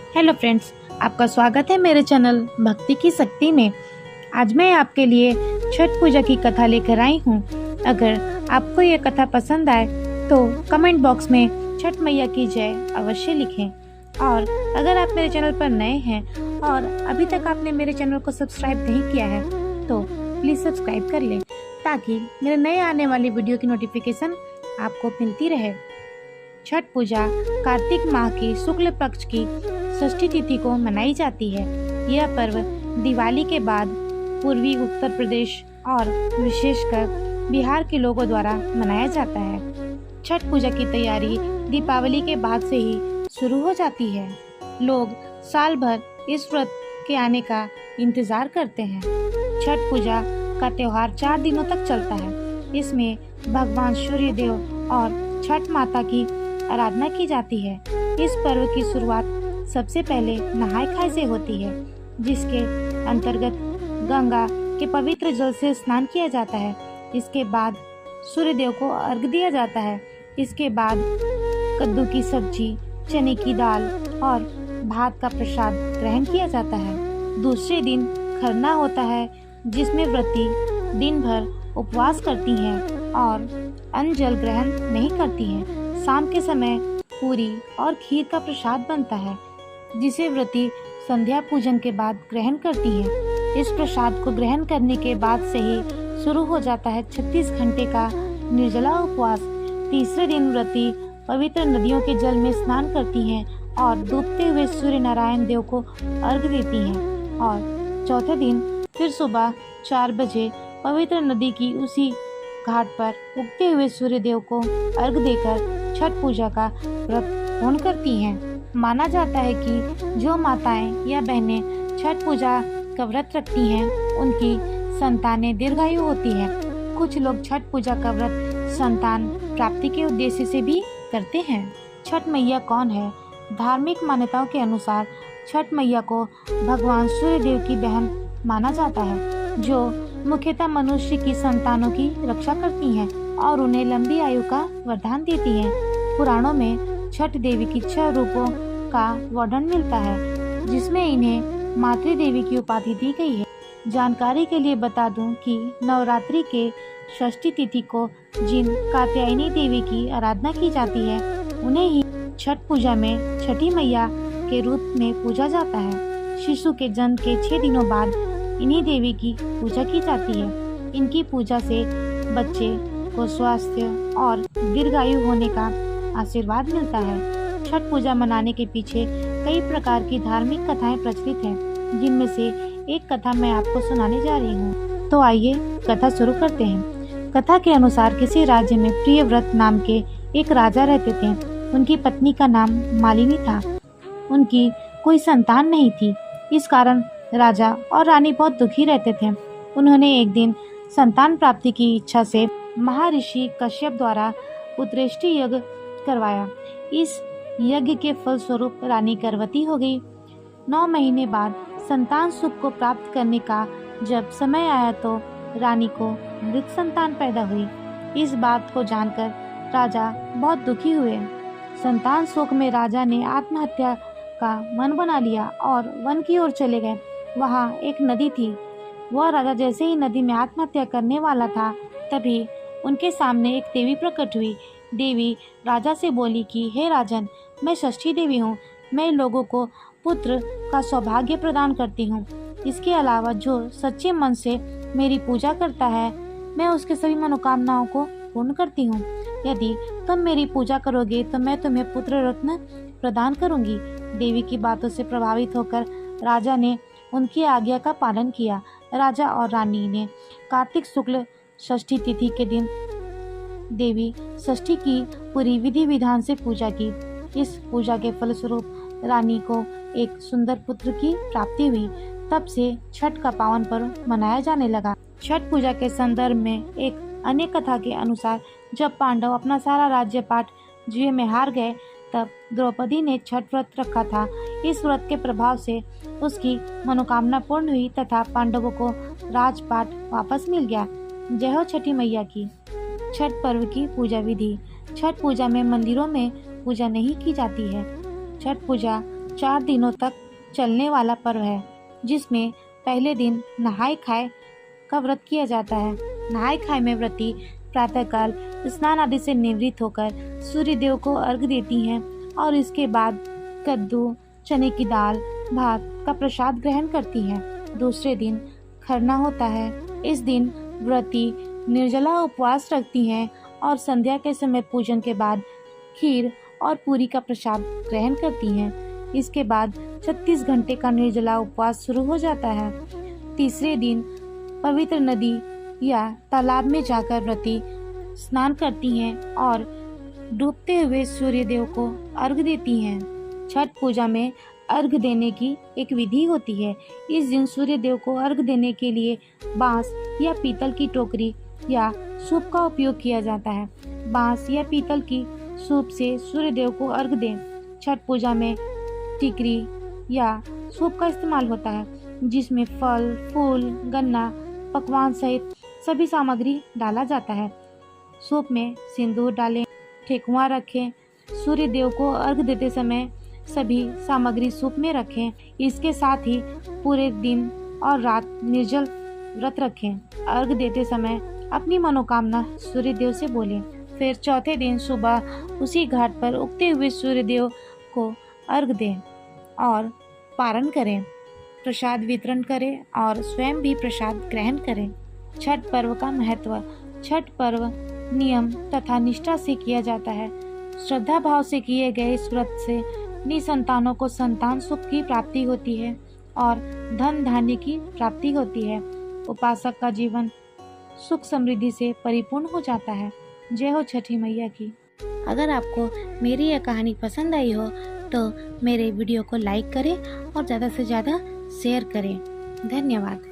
Hello friends, आपका स्वागत है मेरे चैनल भक्ति की शक्ति में। आज मैं आपके लिए छठ पूजा की कथा लेकर आई हूँ। अगर आपको ये कथा पसंद आए तो कमेंट बॉक्स में छठ मैया की जय अवश्य लिखें। और अगर आप मेरे चैनल पर नए हैं और अभी तक आपने मेरे चैनल को सब्सक्राइब नहीं किया है तो प्लीज़ सब्सक्राइब कर लें, ताकि मेरे नए आने वाली वीडियो की नोटिफिकेशन आपको मिलती रहे। छठ पूजा कार्तिक माह की शुक्ल पक्ष की षष्ठी तिथि को मनाई जाती है। यह पर्व दिवाली के बाद पूर्वी उत्तर प्रदेश और विशेषकर बिहार के लोगों द्वारा मनाया जाता है। छठ पूजा की तैयारी दीपावली के बाद से ही शुरू हो जाती है। लोग साल भर इस व्रत के आने का इंतजार करते हैं। छठ पूजा का त्योहार 4 दिनों तक चलता है। इसमें भगवान सूर्य देव और छठ माता की आराधना की जाती है। इस पर्व की शुरुआत सबसे पहले नहाय खाए से होती है, जिसके अंतर्गत गंगा के पवित्र जल से स्नान किया जाता है। इसके बाद सूर्य देव को अर्घ दिया जाता है। इसके बाद कद्दू की सब्जी, चने की दाल और भात का प्रसाद ग्रहण किया जाता है। दूसरे दिन खरना होता है, जिसमें व्रती दिन भर उपवास करती हैं और अन्न जल ग्रहण नहीं करती हैं। शाम के समय पूरी और खीर का प्रसाद बनता है, जिसे व्रती संध्या पूजन के बाद ग्रहण करती हैं। इस प्रसाद को ग्रहण करने के बाद से ही शुरू हो जाता है 36 घंटे का निर्जला उपवास। तीसरे दिन व्रती पवित्र नदियों के जल में स्नान करती हैं और डूबते हुए सूर्य नारायण देव को अर्घ देती हैं। और चौथे दिन फिर सुबह 4 बजे पवित्र नदी की उसी घाट पर उगते हुए सूर्य देव को अर्घ देकर छठ पूजा का व्रत पूर्ण करती हैं। माना जाता है कि जो माताएं या बहनें छठ पूजा का व्रत रखती हैं, उनकी संतानें दीर्घायु होती है। कुछ लोग छठ पूजा का व्रत संतान प्राप्ति के उद्देश्य से भी करते हैं। छठ मैया कौन है? धार्मिक मान्यताओं के अनुसार छठ मैया को भगवान सूर्य देव की बहन माना जाता है, जो मुख्यतः मनुष्य की संतानों की रक्षा करती हैं और उन्हें लंबी आयु का वरदान देती हैं। पुराणों में छठ देवी की 6 रूपों का वर्णन मिलता है, जिसमें इन्हें मातृ देवी की उपाधि दी गई है। जानकारी के लिए बता दूं कि नवरात्रि के षष्ठी तिथि को जिन कात्यायनी देवी की आराधना की जाती है, उन्हें ही छठ पूजा में छठी मैया के रूप में पूजा जाता है। शिशु के जन्म के 6 दिनों बाद इन्हीं देवी की पूजा की जाती है। इनकी पूजा से बच्चे को स्वास्थ्य और दीर्घायु होने का आशीर्वाद मिलता है। छठ पूजा मनाने के पीछे कई प्रकार की धार्मिक कथाएं प्रचलित हैं, जिनमें से एक कथा मैं आपको सुनाने जा रही हूँ। तो आइए कथा शुरू करते हैं। कथा के अनुसार किसी राज्य में प्रियव्रत नाम के एक राजा रहते थे। उनकी पत्नी का नाम मालिनी था। उनकी कोई संतान नहीं थी। इस कारण राजा और रानी बहुत दुखी रहते थे। उन्होंने एक दिन संतान प्राप्ति की इच्छा से महर्षि कश्यप द्वारा पुत्रेष्टि यज्ञ करवाया। इस यज्ञ के फलस्वरूप रानी गर्भवती हो गई। 9 महीने बाद संतान सुख को प्राप्त करने का जब समय आया तो रानी को मृत संतान पैदा हुई। इस बात को जानकर राजा बहुत दुखी हुए। संतान शोक में राजा ने आत्महत्या का मन बना लिया और वन की ओर चले गए। वहाँ एक नदी थी। वह राजा जैसे ही नदी में आत्महत्या करने वाला था, तभी उनके सामने एक देवी प्रकट हुई। देवी राजा से बोली कि हे राजन, मैं षष्ठी देवी हूँ। मैं लोगों को पुत्र का सौभाग्य प्रदान करती हूँ। इसके अलावा जो सच्चे मन से मेरी पूजा करता है, मैं उसके सभी मनोकामनाओं को पूर्ण करती हूँ। यदि तुम मेरी पूजा करोगे तो मैं तुम्हें पुत्र रत्न प्रदान करूँगी। देवी की बातों से प्रभावित होकर राजा ने उनकी आज्ञा का पालन किया। राजा और रानी ने कार्तिक शुक्ल षष्ठी तिथि के दिन देवी षष्ठी की पूरी विधि विधान से पूजा की। इस पूजा के फलस्वरूप रानी को एक सुंदर पुत्र की प्राप्ति हुई। तब से छठ का पावन पर्व मनाया जाने लगा। छठ पूजा के संदर्भ में एक अन्य कथा के अनुसार जब पांडव अपना सारा राज्य पाट जुए में हार गए, तब द्रौपदी ने छठ व्रत रखा था। इस व्रत के प्रभाव से उसकी मनोकामना पूर्ण हुई तथा पांडवों को राजपाट वापस मिल गया। जय हो छठी मैया की। छठ पर्व की पूजा विधि। छठ पूजा में मंदिरों में पूजा नहीं की जाती है। छठ पूजा 4 दिनों तक चलने वाला पर्व है, जिसमें पहले दिन नहाय खाए का व्रत किया जाता है। नहाय खाए में व्रती प्रातःकाल स्नान आदि से निवृत्त होकर सूर्य देव को अर्घ देती हैं और इसके बाद कद्दू, चने की दाल, भात का प्रसाद ग्रहण करती हैं। दूसरे दिन खरना होता है। इस दिन व्रती निर्जला उपवास रखती हैं और संध्या के समय पूजन के बाद खीर और पूरी का प्रसाद ग्रहण करती हैं। इसके बाद 36 घंटे का निर्जला उपवास शुरू हो जाता है। तीसरे दिन पवित्र नदी या तालाब में जाकर व्रती स्नान करती हैं और डूबते हुए सूर्य देव को अर्घ देती हैं। छठ पूजा में अर्घ देने की एक विधि होती है। इस दिन सूर्य देव को अर्घ देने के लिए बांस या पीतल की टोकरी या सूप का उपयोग किया जाता है। बांस या पीतल की सूप से सूर्य देव को अर्घ दें। छठ पूजा में टिकरी या सूप का इस्तेमाल होता है, जिसमें फल, फूल, गन्ना, पकवान सहित सभी सामग्री डाला जाता है। सूप में सिंदूर डालें, ठेकुआ रखें। सूर्य देव को अर्घ देते समय सभी सामग्री सूप में रखें। इसके साथ ही पूरे दिन और रात निर्जल व्रत रखें। अर्घ देते समय अपनी मनोकामना सूर्य देव से बोलें। फिर चौथे दिन सुबह उसी घाट पर उगते हुए सूर्य देव को अर्घ दें और पारण करें, प्रसाद वितरण करें और स्वयं भी प्रसाद ग्रहण करें। छठ पर्व का महत्व। छठ पर्व नियम तथा निष्ठा से किया जाता है। श्रद्धा भाव से किए गए इस व्रत से निसंतानों को संतान सुख की प्राप्ति होती है और धन धान्य की प्राप्ति होती है। उपासक का जीवन सुख समृद्धि से परिपूर्ण हो जाता है। जय हो छठी मैया की। अगर आपको मेरी यह कहानी पसंद आई हो तो मेरे वीडियो को लाइक करें और ज़्यादा से ज़्यादा शेयर करें। धन्यवाद।